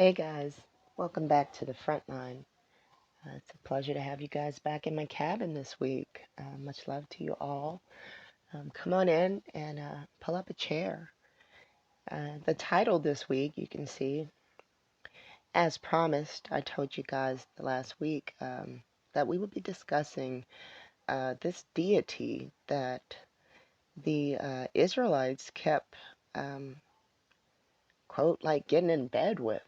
Hey guys, welcome back to the front line. It's a pleasure to have you guys back in my cabin this week. Much love to you all. Come on in and pull up a chair. The title this week, you can see, as promised, I told you guys the last week that we would be discussing this deity that the Israelites kept, quote, like getting in bed with.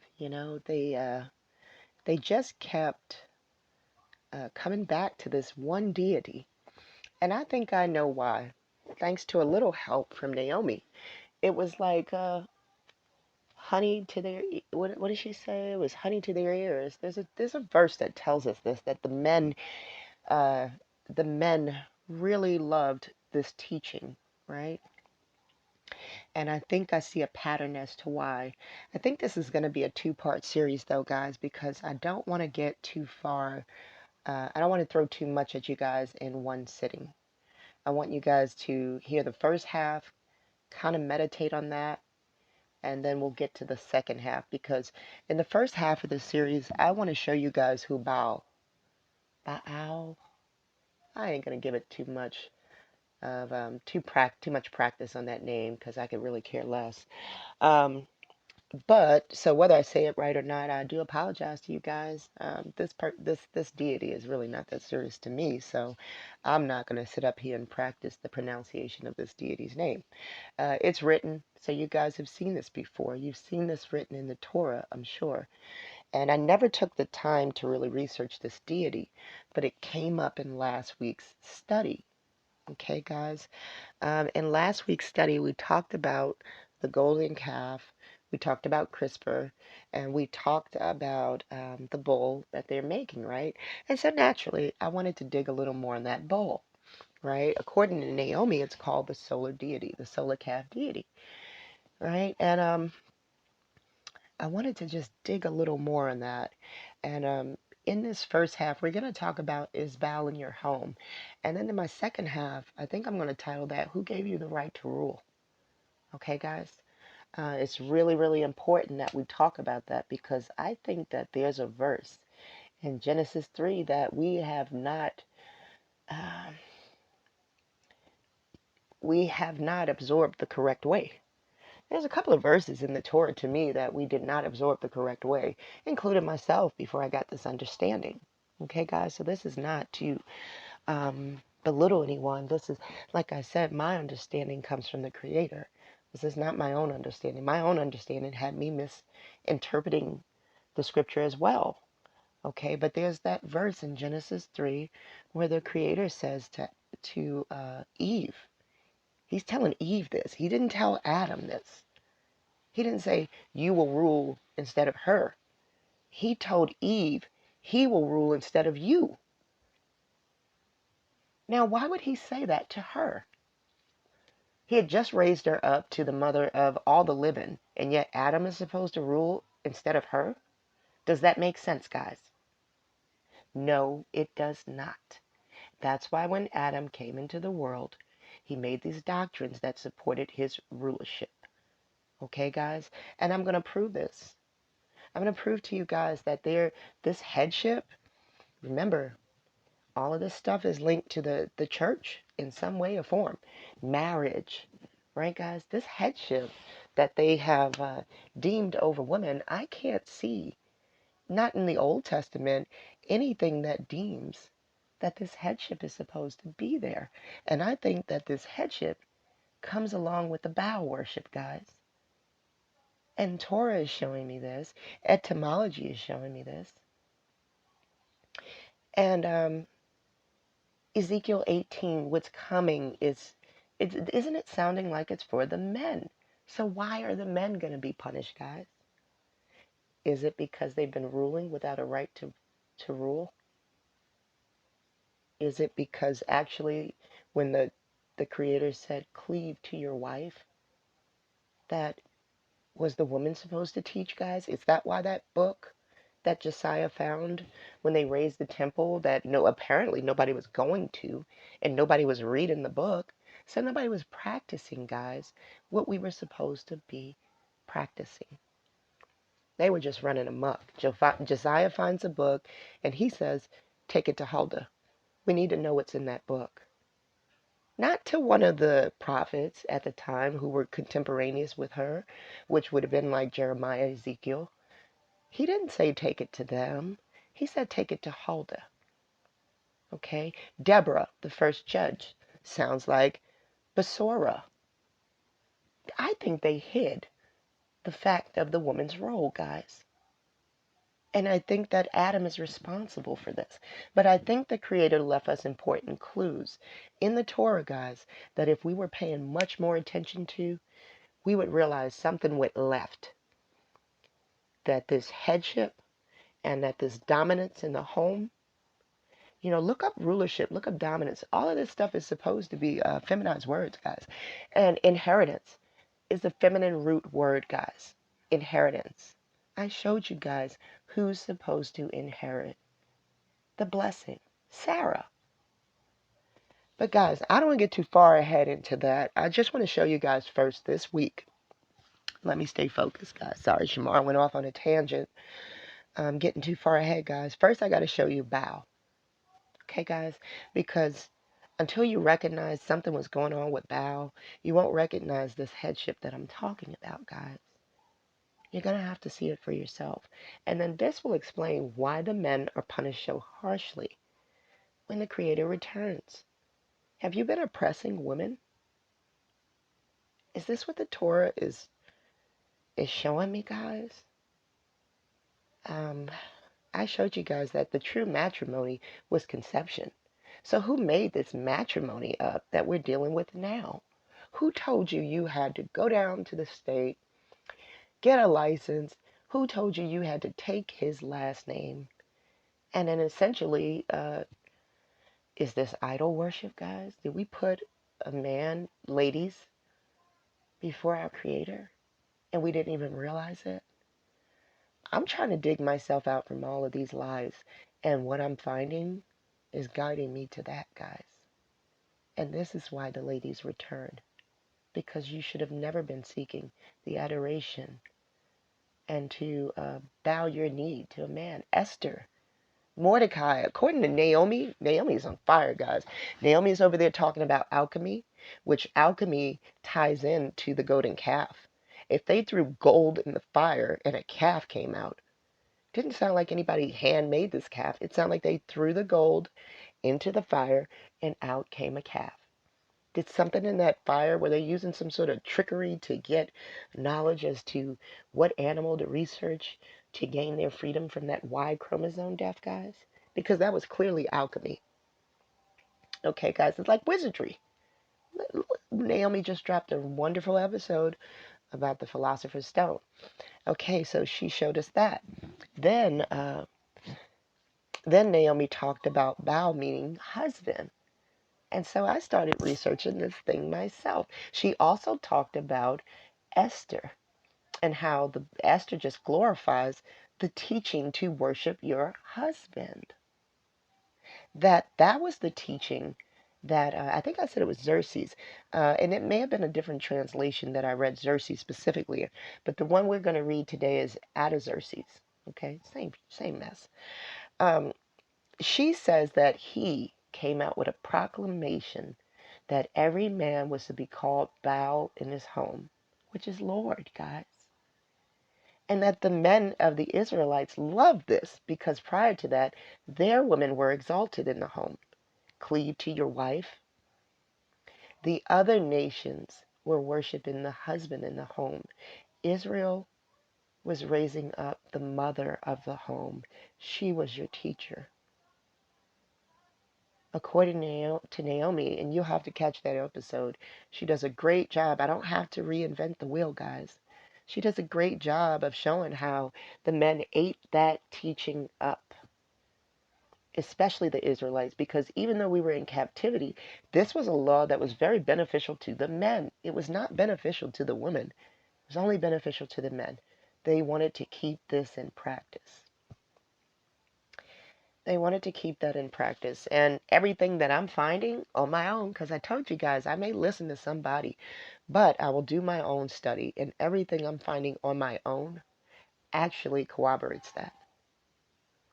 They just kept coming back to this one deity. And I think I know why. Thanks to a little help from Naomi. It was like honey to their what did she say? It was honey to their ears. There's a verse that tells us this, that uh, the men really loved this teaching, right? And I think I see a pattern as to why. I think this is going to be a two-part series though, guys, because I don't want to get too far. I don't want to throw too much at you guys in one sitting. I want you guys to hear the first half, kind of meditate on that, and then we'll get to the second half, because in the first half of the series, I want to show you guys who Baal. I ain't gonna give it too much of too much practice on that name because I could really care less. Um, But so whether I say it right or not, I do apologize to you guys. This deity is really not that serious to me, so I'm not going to sit up here and practice the pronunciation of this deity's name. It's written, so you guys have seen this before. You've seen this written in the Torah, I'm sure. And I never took the time to really research this deity, but it came up in last week's study. Okay, guys. In last week's study, we talked about the golden calf, we talked about CRISPR, and we talked about the bowl that they're making, right? And so naturally, I wanted to dig a little more on that bowl, right? According to Naomi, it's called the solar deity, the solar calf deity, right? And I wanted to just dig a little more on that. And in this first half, we're going to talk about is BAAL in your home? And then in my second half, I think I'm going to title that, Who Gave You the Right to Rule? Okay, guys? It's really, really important that we talk about that, because I think that there's a verse in Genesis 3 that uh, we have not absorbed the correct way. There's a couple of verses in the Torah to me that we did not absorb the correct way, including myself before I got this understanding. Okay, guys, so this is not to belittle anyone. This is, like I said, my understanding comes from the Creator. This is not my own understanding. My own understanding had me misinterpreting the scripture as well. Okay, but there's that verse in Genesis 3 where the Creator says to Eve, He's telling Eve this. He didn't tell Adam this. He didn't say, you will rule instead of her. He told Eve, he will rule instead of you. Now, why would he say that to her? He had just raised her up to the mother of all the living, and yet Adam is supposed to rule instead of her? Does that make sense, guys? No, it does not. That's why when Adam came into the world, he made these doctrines that supported his rulership. Okay, guys? And I'm going to prove this. I'm going to prove to you guys that this headship, remember, all of this stuff is linked to the church in some way or form. Marriage, right, guys? This headship that they have deemed over women, I can't see, not in the Old Testament, anything that deems that this headship is supposed to be there. And I think that this headship comes along with the Baal worship, guys. And Torah is showing me this. Etymology is showing me this. And Ezekiel 18, what's coming isn't it sounding like it's for the men? So why are the men going to be punished, guys? Is it because they've been ruling without a right to rule? Is it because actually when the Creator said, cleave to your wife, that was the woman supposed to teach, guys? Is that why that book that Josiah found when they raised the temple, that apparently nobody was going to, and nobody was reading the book, so nobody was practicing, guys, what we were supposed to be practicing? They were just running amok. Josiah finds a book, and he says, take it to Huldah. We need to know what's in that book. Not to one of the prophets at the time who were contemporaneous with her, which would have been like Jeremiah, Ezekiel. He didn't say take it to them. He said take it to Huldah. Okay? Deborah, the first judge, sounds like Basora. I think they hid the fact of the woman's role, guys. And I think that Adam is responsible for this. But I think the Creator left us important clues in the Torah, guys, that if we were paying much more attention to, we would realize something went left. That this headship and that this dominance in the home, look up rulership, look up dominance. All of this stuff is supposed to be feminized words, guys. And inheritance is the feminine root word, guys. Inheritance. I showed you guys who's supposed to inherit the blessing. Sarah. But guys, I don't want to get too far ahead into that. I just want to show you guys first this week. Let me stay focused, guys. Sorry, Shamar went off on a tangent. I'm getting too far ahead, guys. First, I got to show you BAAL. Okay, guys? Because until you recognize something was going on with BAAL, you won't recognize this headship that I'm talking about, guys. You're going to have to see it for yourself. And then this will explain why the men are punished so harshly when the Creator returns. Have you been oppressing women? Is this what the Torah is showing me, guys? I showed you guys that the true matrimony was conception. So who made this matrimony up that we're dealing with now? Who told you had to go down to the state, get a license? Who told you had to take his last name? And then essentially, is this idol worship, guys? Did we put a man, ladies, before our Creator? And we didn't even realize it? I'm trying to dig myself out from all of these lies. And what I'm finding is guiding me to that, guys. And this is why the ladies return. Because you should have never been seeking the adoration and to bow your knee to a man. Esther, Mordecai, according to Naomi's on fire, guys. Naomi's over there talking about alchemy, which alchemy ties into the golden calf. If they threw gold in the fire and a calf came out, it didn't sound like anybody handmade this calf. It sounded like they threw the gold into the fire and out came a calf. Did something in that fire, were they using some sort of trickery to get knowledge as to what animal to research to gain their freedom from that Y chromosome death, guys? Because that was clearly alchemy. Okay, guys, it's like wizardry. Naomi just dropped a wonderful episode about the Philosopher's Stone. Okay, so she showed us that. Then Naomi talked about Baal meaning husband. And so I started researching this thing myself. She also talked about Esther and how the Esther just glorifies the teaching to worship your husband. That was the teaching that I think I said it was Xerxes, and it may have been a different translation that I read Xerxes specifically, but the one we're going to read today is Artaxerxes. Okay, same mess. She says that he came out with a proclamation that every man was to be called Baal in his home, which is Lord, guys. And that the men of the Israelites loved this because prior to that, their women were exalted in the home. Cleave to your wife. The other nations were worshiping the husband in the home. Israel was raising up the mother of the home. She was your teacher. According to Naomi, and you'll have to catch that episode, she does a great job. I don't have to reinvent the wheel, guys. She does a great job of showing how the men ate that teaching up, especially the Israelites, because even though we were in captivity, this was a law that was very beneficial to the men. It was not beneficial to the women. It was only beneficial to the men. They wanted to keep this in practice. They wanted to keep that in practice. And everything that I'm finding on my own, because I told you guys, I may listen to somebody, but I will do my own study. And everything I'm finding on my own actually corroborates that.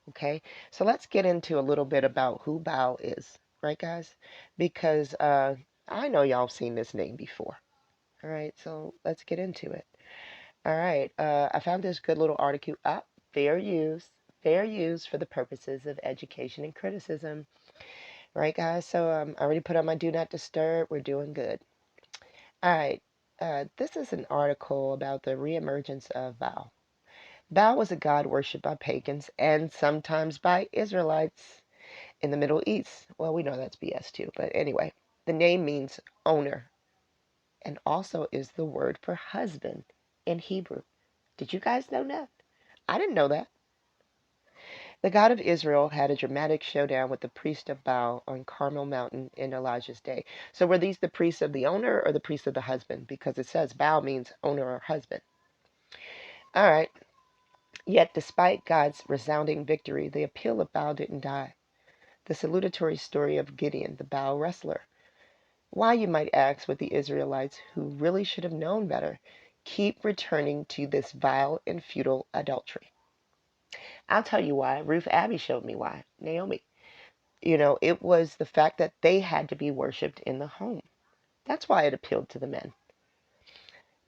Okay, so let's get into a little bit about who BAAL is, right, guys? Because I know y'all have seen this name before. All right, so let's get into it. All right, I found this good little article up. Fair use for the purposes of education and criticism. Right, guys? So I already put on my do not disturb. We're doing good. All right, this is an article about the reemergence of Baal. Baal was a god worshipped by pagans and sometimes by Israelites in the Middle East. Well, we know that's BS too, but anyway, the name means owner and also is the word for husband in Hebrew. Did you guys know that? I didn't know that. The God of Israel had a dramatic showdown with the priest of Baal on Carmel Mountain in Elijah's day. So were these the priests of the owner or the priests of the husband? Because it says Baal means owner or husband. All right. Yet despite God's resounding victory, the appeal of Baal didn't die. The salutatory story of Gideon, the Baal wrestler. Why, you might ask, would the Israelites, who really should have known better, keep returning to this vile and futile adultery? I'll tell you why. Ruth Abby showed me why. Naomi. It was the fact that they had to be worshipped in the home. That's why it appealed to the men.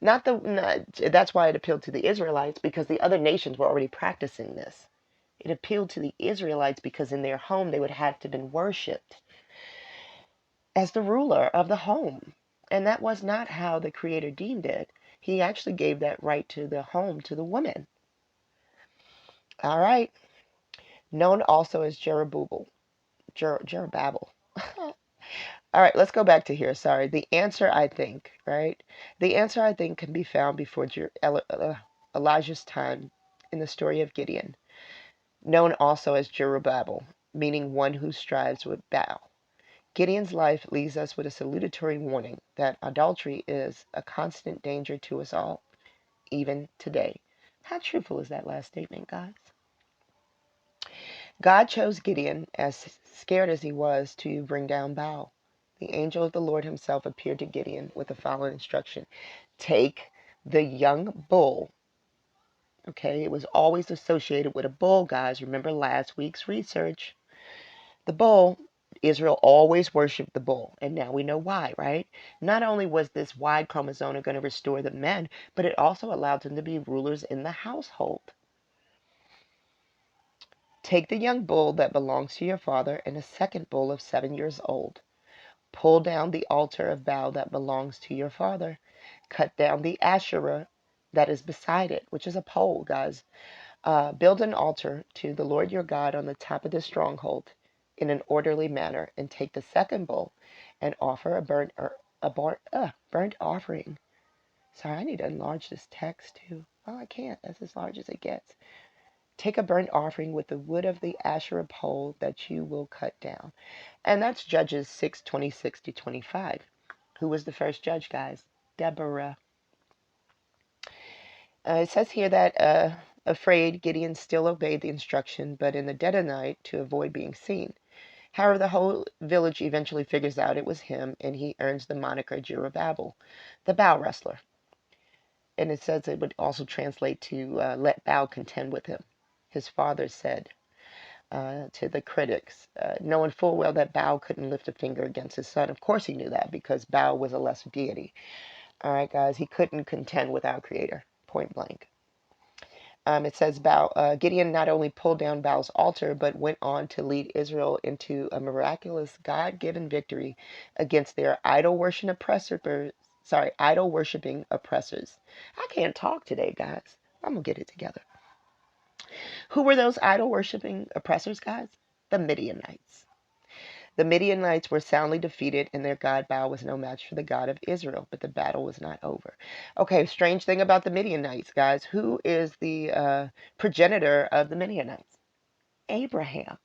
That's why it appealed to the Israelites, because the other nations were already practicing this. It appealed to the Israelites because in their home they would have to have been worshipped as the ruler of the home. And that was not how the Creator deemed it. He actually gave that right to the home to the woman. All right. Known also as Jerubbaal. Jerubbaal. All right, let's go back to here. Sorry. The answer, I think, right? The answer, I think, can be found before Elijah's time in the story of Gideon, known also as Jerubbaal, meaning one who strives with Baal. Gideon's life leaves us with a salutatory warning that adultery is a constant danger to us all, even today. How truthful is that last statement, guys? God chose Gideon, as scared as he was, to bring down Baal. The angel of the Lord himself appeared to Gideon with the following instruction: take the young bull. Okay, it was always associated with a bull, guys. Remember last week's research. The bull, Israel always worshipped the bull, and now we know why, right? Not only was this Y chromosome going to restore the men, but it also allowed them to be rulers in the household. Take the young bull that belongs to your father and a second bull of 7 years old. Pull down the altar of Baal that belongs to your father. Cut down the Asherah that is beside it, which is a pole, guys. Build an altar to the Lord your God on the top of the stronghold in an orderly manner, and take the second bull and offer burnt offering. Sorry, I need to enlarge this text too. Oh, I can't. That's as large as it gets. Take a burnt offering with the wood of the Asherah pole that you will cut down. And that's Judges 6:26-25. Who was the first judge, guys? Deborah. It says here that afraid, Gideon still obeyed the instruction, but in the dead of night to avoid being seen. However, the whole village eventually figures out it was him, and he earns the moniker Jerubbaal, the Baal wrestler. And it says it would also translate to let Baal contend with him. His father said to the critics, knowing full well that Baal couldn't lift a finger against his son. Of course he knew that, because Baal was a lesser deity. All right, guys, he couldn't contend with our Creator, point blank. It says Gideon not only pulled down Baal's altar, but went on to lead Israel into a miraculous God-given victory against their idol-worshiping oppressors. I can't talk today, guys. I'm going to get it together. Who were those idol-worshiping oppressors, guys? The Midianites. The Midianites were soundly defeated, and their god Baal was no match for the God of Israel, but the battle was not over. Okay, strange thing about the Midianites, guys. Who is the progenitor of the Midianites? Abraham.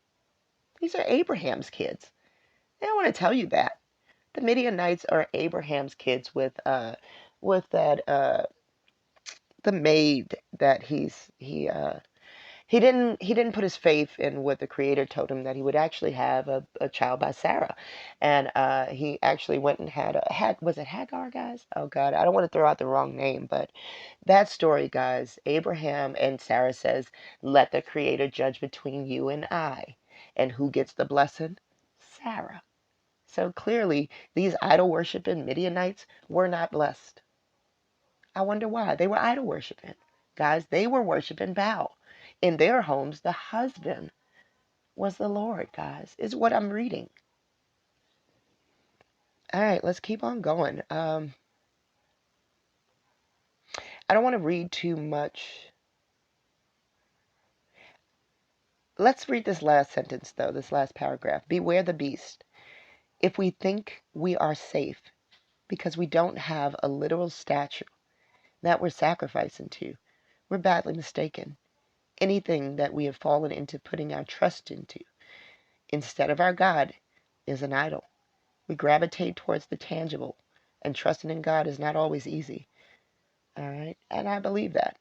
These are Abraham's kids. They don't want to tell you that. The Midianites are Abraham's kids with that the maid that he He didn't put his faith in what the Creator told him, that he would actually have a child by Sarah, and he actually went and had was it Hagar, guys? Oh God, I don't want to throw out the wrong name, but that story, guys. Abraham and Sarah says, "Let the Creator judge between you and I," and who gets the blessing? Sarah. So clearly, these idol worshiping Midianites were not blessed. I wonder why. They were idol worshiping. Guys, they were worshiping Baal. In their homes, the husband was the Lord, guys, is what I'm reading. All right, let's keep on going. I don't want to read too much. Let's read this last sentence, though, this last paragraph. Beware the beast. If we think we are safe because we don't have a literal statue that we're sacrificing to, we're badly mistaken. Anything that we have fallen into putting our trust into instead of our God is an idol. We gravitate towards the tangible, and trusting in God is not always easy. All right, and I believe that.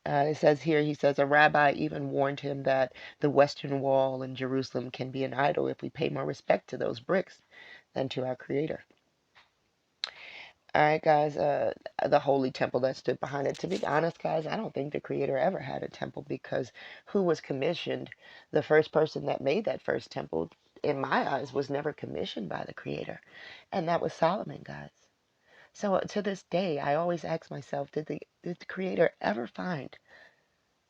It says here, he says, a rabbi even warned him that the Western Wall in Jerusalem can be an idol if we pay more respect to those bricks than to our Creator. All right, guys, the holy temple that stood behind it. To be honest, guys, I don't think the Creator ever had a temple, because who was commissioned? The first person that made that first temple, in my eyes, was never commissioned by the Creator, and that was Solomon, guys. So to this day, I always ask myself, did the Creator ever find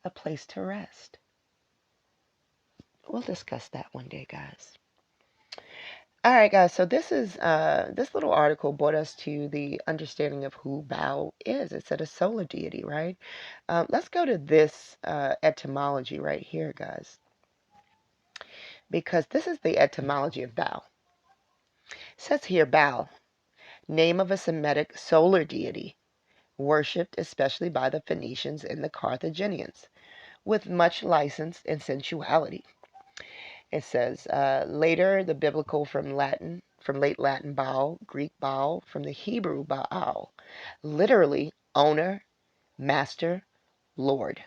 a place to rest? We'll discuss that one day, guys. All right, guys. So this little article brought us to the understanding of who Baal is. It said a solar deity, right? Let's go to this etymology right here, guys, because this is the etymology of Baal. It says here, Baal, name of a Semitic solar deity, worshipped especially by the Phoenicians and the Carthaginians, with much license and sensuality. It says later the biblical from late Latin Baal, Greek Baal, from the Hebrew Baal, literally owner, master, lord.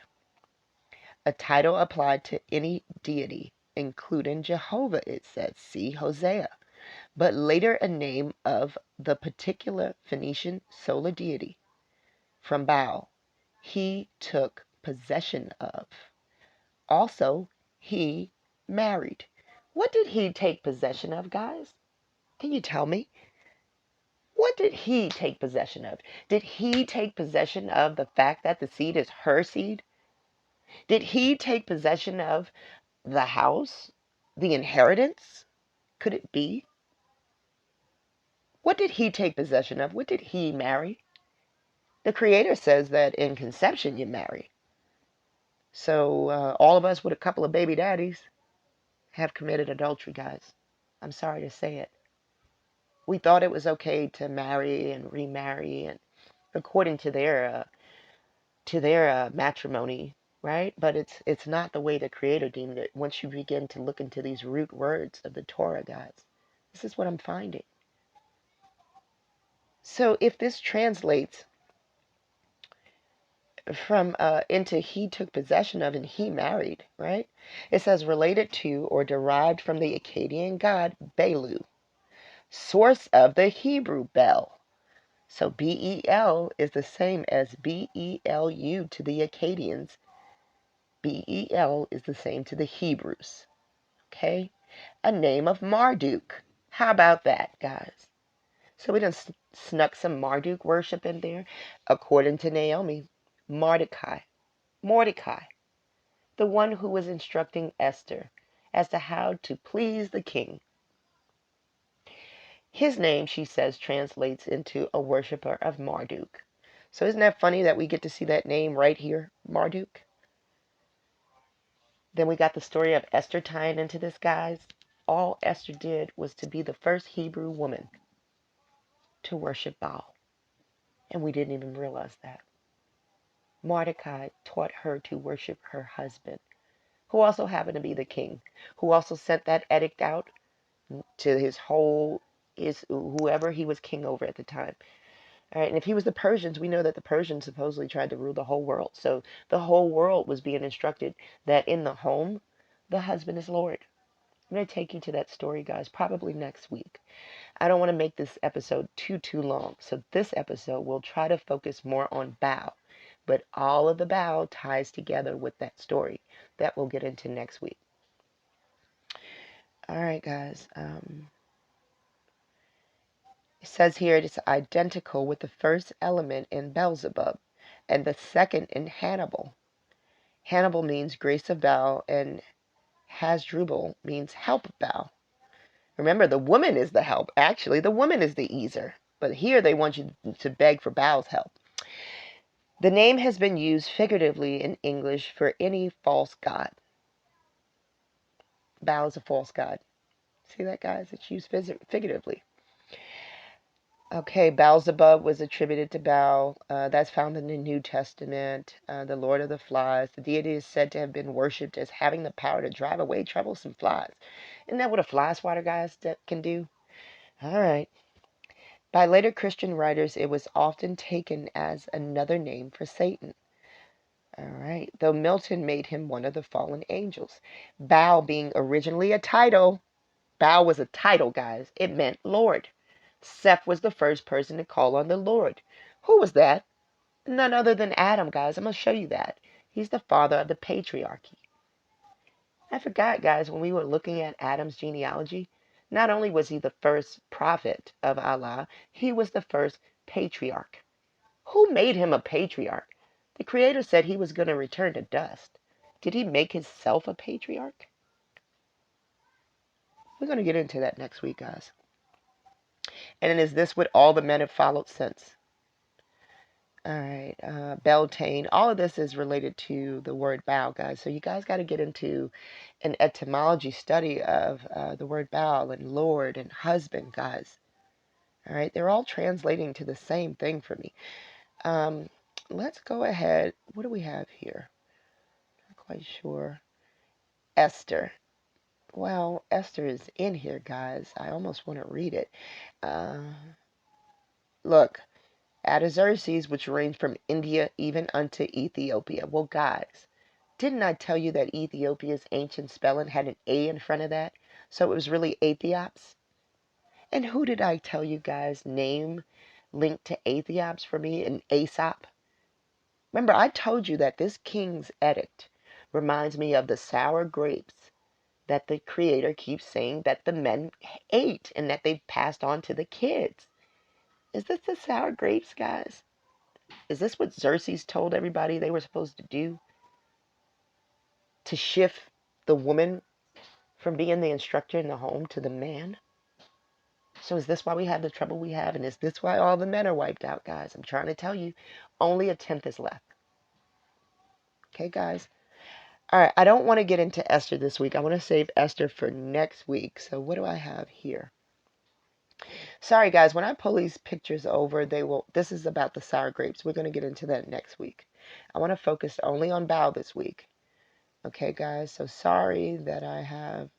A title applied to any deity, including Jehovah, it says, see Hosea, but later a name of the particular Phoenician solar deity from Baal he took possession of. Also, he married. What did he take possession of, guys? Can you tell me? What did he take possession of? Did he take possession of the fact that the seed is her seed? Did he take possession of the house, the inheritance? Could it be? What did he take possession of? What did he marry? The Creator says that in conception you marry. So all of us with a couple of baby daddies have committed adultery, guys. I'm sorry to say it. We thought it was okay to marry and remarry, and according to their matrimony, right? But it's not the way the Creator deemed it. Once you begin to look into these root words of the Torah, guys, this is what I'm finding. So if this translates from into he took possession of and he married, right? It says related to or derived from the Akkadian god Belu, source of the Hebrew Bel. So B-E-L is the same as B-E-L-U to the Akkadians. B-E-L is the same to the Hebrews. Okay? A name of Marduk. How about that, guys? So we done snuck some Marduk worship in there. According to Naomi, Mordecai. Mordecai, the one who was instructing Esther as to how to please the king. His name, she says, translates into a worshiper of Marduk. So isn't that funny that we get to see that name right here, Marduk? Then we got the story of Esther tying into this, guys. All Esther did was to be the first Hebrew woman to worship Baal. And we didn't even realize that. Mordecai taught her to worship her husband, who also happened to be the king, who also sent that edict out to his whoever he was king over at the time. All right, and if he was the Persians, we know that the Persians supposedly tried to rule the whole world. So the whole world was being instructed that in the home, the husband is Lord. I'm going to take you to that story, guys, probably next week. I don't want to make this episode too long. So this episode will try to focus more on BAAL. But all of the BAAL ties together with that story that we'll get into next week. All right, guys. It says here it is identical with the first element in Beelzebub and the second in Hannibal. Hannibal means grace of Baal, and Hasdrubal means help of Baal. Remember, the woman is the help. Actually, the woman is the easer. But here they want you to beg for Baal's help. The name has been used figuratively in English for any false god. Baal is a false god. See that, guys? It's used figuratively. Okay, Beelzebub was attributed to Baal. That's found in the New Testament. The Lord of the Flies. The deity is said to have been worshipped as having the power to drive away troublesome flies. Isn't that what a fly swatter, guys, can do? All right. By later Christian writers, it was often taken as another name for Satan. All right. Though Milton made him one of the fallen angels. Baal being originally a title. Baal was a title, guys. It meant Lord. Seth was the first person to call on the Lord. Who was that? None other than Adam, guys. I'm going to show you that. He's the father of the patriarchy. I forgot, guys, when we were looking at Adam's genealogy, not only was he the first prophet of Allah, he was the first patriarch. Who made him a patriarch? The Creator said he was going to return to dust. Did he make himself a patriarch? We're going to get into that next week, guys. And is this what all the men have followed since? All right, Beltane. All of this is related to the word Baal, guys. So you guys got to get into an etymology study of the word Baal and Lord and husband, guys. All right, they're all translating to the same thing for me. Let's go ahead. What do we have here? Not quite sure. Esther. Well, Esther is in here, guys. I almost want to read it. Look. Artaxerxes, which reigned from India even unto Ethiopia. Well, guys, didn't I tell you that Ethiopia's ancient spelling had an A in front of that? So it was really Aethiops. And who did I tell you guys name linked to Aethiops for me? An Aesop. Remember, I told you that this king's edict reminds me of the sour grapes that the Creator keeps saying that the men ate and that they've passed on to the kids. Is this the sour grapes, guys? Is this what Xerxes told everybody they were supposed to do? To shift the woman from being the instructor in the home to the man? So is this why we have the trouble we have? And is this why all the men are wiped out, guys? I'm trying to tell you, only a tenth is left. Okay, guys? All right, I don't want to get into Esther this week. I want to save Esther for next week. So what do I have here? Sorry, guys, when I pull these pictures over, this is about the sour grapes. We're going to get into that next week. I want to focus only on Baal this week. Okay, guys, so sorry that I have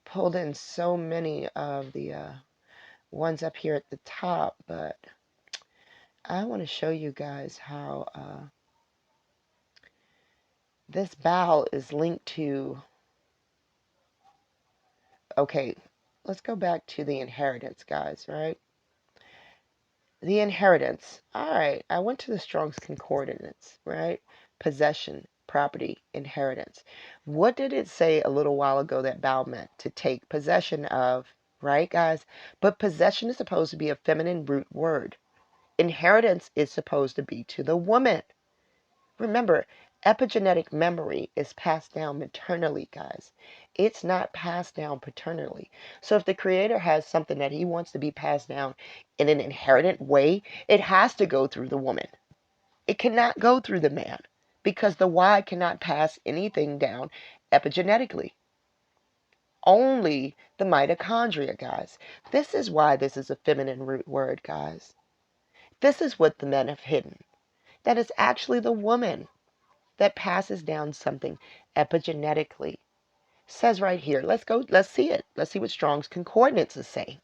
pulled in so many of the ones up here at the top, but I want to show you guys how this Baal is linked to... Okay, let's go back to the inheritance, guys, right? The inheritance. All right, I went to the Strong's Concordance, right? Possession, property, inheritance. What did it say a little while ago that Baal meant? To take possession of, right, guys? But possession is supposed to be a feminine root word. Inheritance is supposed to be to the woman. Remember, epigenetic memory is passed down maternally, guys. It's not passed down paternally. So if the Creator has something that he wants to be passed down in an inherent way, it has to go through the woman. It cannot go through the man because the Y cannot pass anything down epigenetically. Only the mitochondria, guys. This is why this is a feminine root word, guys. This is what the men have hidden. That is actually the woman that passes down something epigenetically. It says right here. Let's see it. Let's see what Strong's Concordance is saying.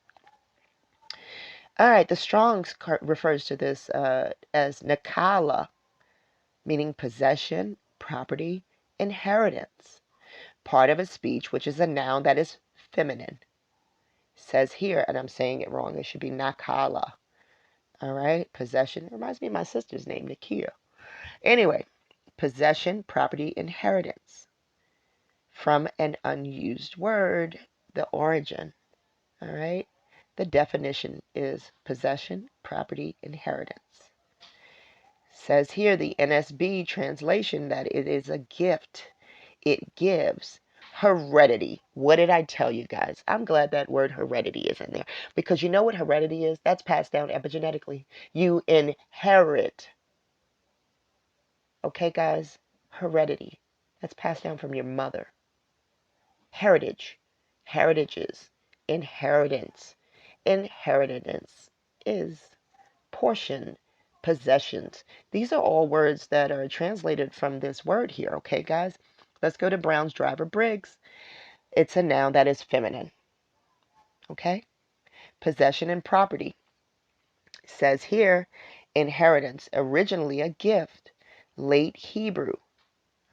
All right, the Strong's refers to this as nakala, meaning possession, property, inheritance. Part of a speech, which is a noun that is feminine. Says here, and I'm saying it wrong, it should be nakala. All right, possession. It reminds me of my sister's name, Nakia. Anyway, possession, property, inheritance. From an unused word, the origin. All right, the definition is possession, property, inheritance. Says here the NSB translation that it is a gift. It gives heredity. What did I tell you guys? I'm glad that word heredity is in there because you know what heredity is? That's passed down epigenetically. You inherit. Okay, guys? Heredity. That's passed down from your mother. Heritage. Heritages. Inheritance. Inheritance is portion, possessions. These are all words that are translated from this word here, okay, guys? Let's go to Brown's Driver Briggs. It's a noun that is feminine, okay? Possession and property. It says here, inheritance, originally a gift, late Hebrew,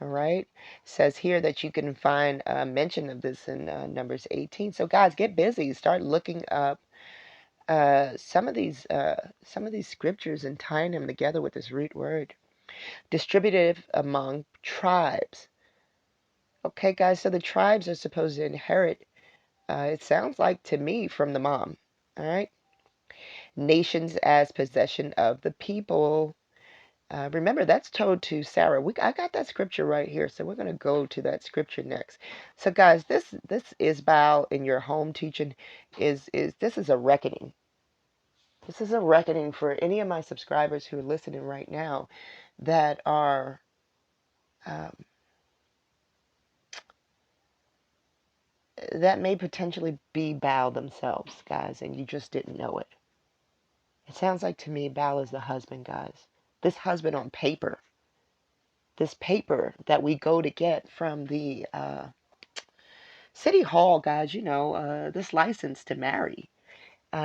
all right? It says here that you can find a mention of this in Numbers 18. So, guys, get busy. Start looking up some of these scriptures and tying them together with this root word. Distributive among tribes. Okay, guys, so the tribes are supposed to inherit, it sounds like to me, from the mom. All right. Nations as possession of the people. Remember, that's told to Sarah. I got that scripture right here, so we're going to go to that scripture next. So, guys, this is BAAL in your home teaching. This is a reckoning. This is a reckoning for any of my subscribers who are listening right now that are um, that may potentially be BAAL themselves, guys, and you just didn't know it. It sounds like to me BAAL is the husband, guys. This husband on paper. This paper that we go to get from the city hall, guys, you know, this license to marry.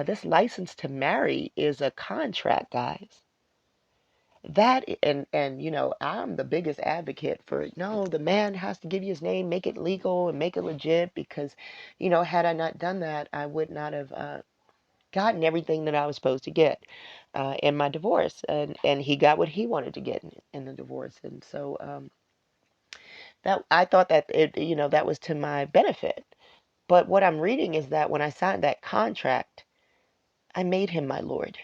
This license to marry is a contract, guys. That and you know, I'm the biggest advocate for no, the man has to give you his name, make it legal and make it legit because, you know, had I not done that, I would not have gotten everything that I was supposed to get in my divorce, and he got what he wanted to get in the divorce, and so that I thought that it, you know, that was to my benefit. But what I'm reading is that when I signed that contract, I made him my Lord.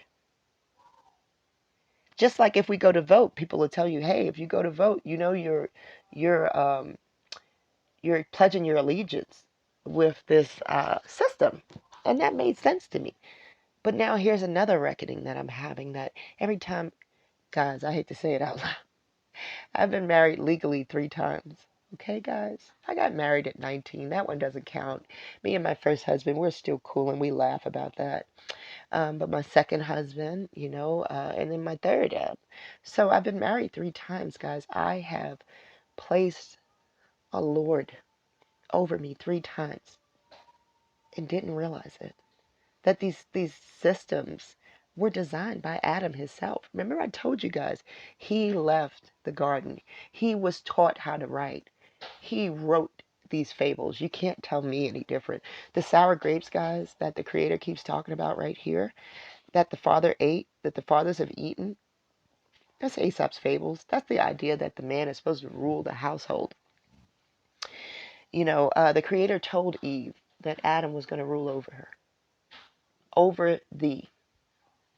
Just like if we go to vote, people will tell you, hey, if you go to vote, you know you're you're pledging your allegiance with this system, and that made sense to me. But now here's another reckoning that I'm having that every time, guys, I hate to say it out loud, I've been married legally 3 times. Okay, guys, I got married at 19. That one doesn't count. Me and my first husband, we're still cool and we laugh about that. But my second husband, you know, and then my third. So I've been married 3 times, guys. I have placed a Lord over me 3 times and didn't realize it. That these systems were designed by Adam himself. Remember I told you guys, he left the garden. He was taught how to write. He wrote these fables. You can't tell me any different. The sour grapes, guys, that the creator keeps talking about right here, that the father ate, that the fathers have eaten, that's Aesop's fables. That's the idea that the man is supposed to rule the household. You know, the creator told Eve that Adam was going to rule over her. Over thee.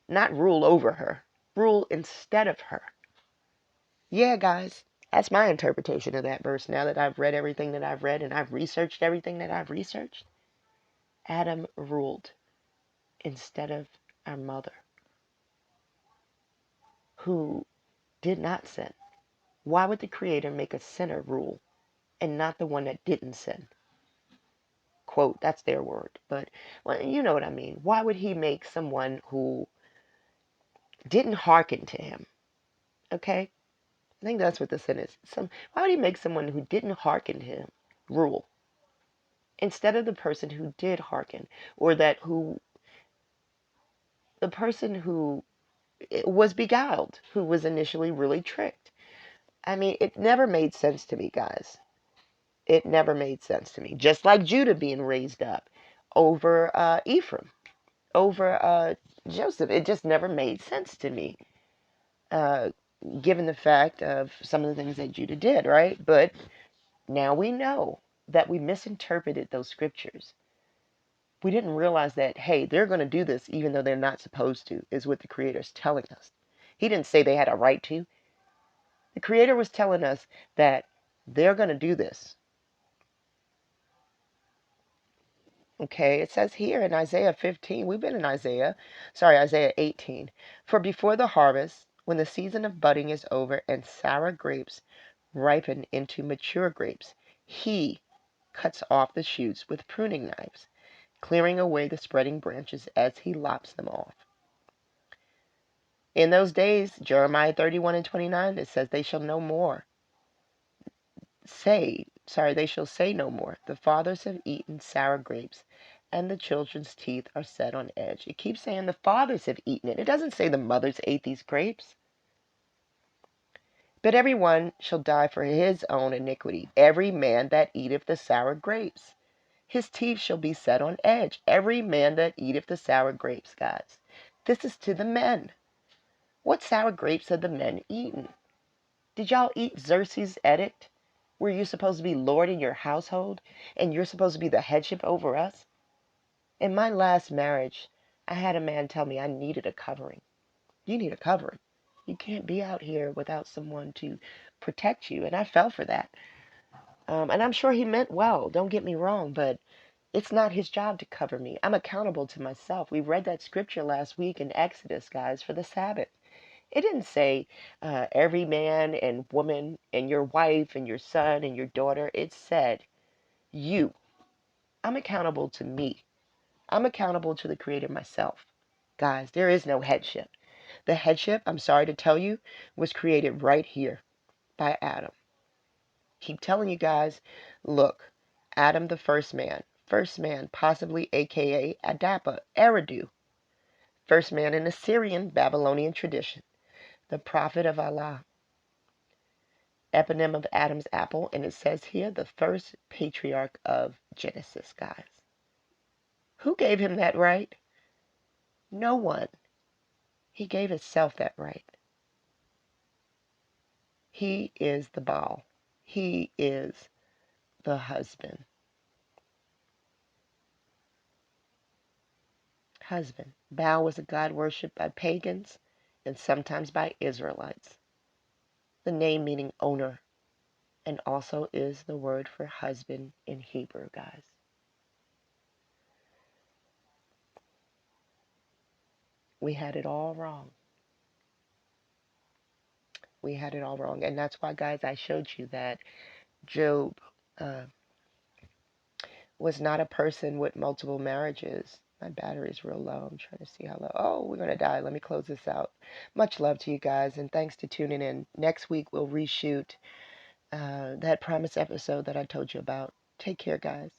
Not rule over her. Rule instead of her. Yeah, guys. That's my interpretation of that verse now that I've read everything that I've read and I've researched everything that I've researched. Adam ruled instead of our mother, who did not sin. Why would the Creator make a sinner rule and not the one that didn't sin? Quote, that's their word. But, well, you know what I mean. Why would he make someone who didn't hearken to him? Okay? I think that's what the sin is. Why would he make someone who didn't hearken to him rule instead of the person who did hearken, or that who the person who was beguiled, who was initially really tricked. I mean, it never made sense to me, guys. It never made sense to me. Just like Judah being raised up over Ephraim, over Joseph. It just never made sense to me, uh, given the fact of some of the things that Judah did, right? But now we know that we misinterpreted those scriptures. We didn't realize that, hey, they're going to do this even though they're not supposed to, is what the Creator's telling us. He didn't say they had a right to. The Creator was telling us that they're going to do this. Okay, it says here in Isaiah 15, we've been in Isaiah 18. For before the harvest, when the season of budding is over and sour grapes ripen into mature grapes, he cuts off the shoots with pruning knives, clearing away the spreading branches as he lops them off. In those days, Jeremiah 31 and 29, it says, they shall say no more. The fathers have eaten sour grapes, and the children's teeth are set on edge. It keeps saying the fathers have eaten it. It doesn't say the mothers ate these grapes. But everyone shall die for his own iniquity. Every man that eateth the sour grapes, his teeth shall be set on edge. Every man that eateth the sour grapes, guys. This is to the men. What sour grapes have the men eaten? Did y'all eat Xerxes' edict? Were you supposed to be Lord in your household and you're supposed to be the headship over us? In my last marriage, I had a man tell me I needed a covering. You need a covering. You can't be out here without someone to protect you. And I fell for that. And I'm sure he meant well, don't get me wrong, but it's not his job to cover me. I'm accountable to myself. We read that scripture last week in Exodus, guys, for the Sabbath. It didn't say every man and woman and your wife and your son and your daughter. It said you. I'm accountable to me. I'm accountable to the Creator myself. Guys, there is no headship. The headship, I'm sorry to tell you, was created right here by Adam. Keep telling you guys, look, Adam the first man, possibly aka Adapa, Eridu, first man in Assyrian Babylonian tradition, the prophet of Allah, eponym of Adam's apple, and it says here the first patriarch of Genesis, guys. Who gave him that right? No one. He gave himself that right. He is the BAAL. He is the husband. BAAL was a god worshipped by pagans and sometimes by Israelites. The name meaning owner, and also is the word for husband in Hebrew, guys. We had it all wrong. We had it all wrong. And that's why, guys, I showed you that Job was not a person with multiple marriages. My battery's real low. I'm trying to see how low. Oh, we're going to die. Let me close this out. Much love to you guys, and thanks to tuning in. Next week, we'll reshoot that promise episode that I told you about. Take care, guys.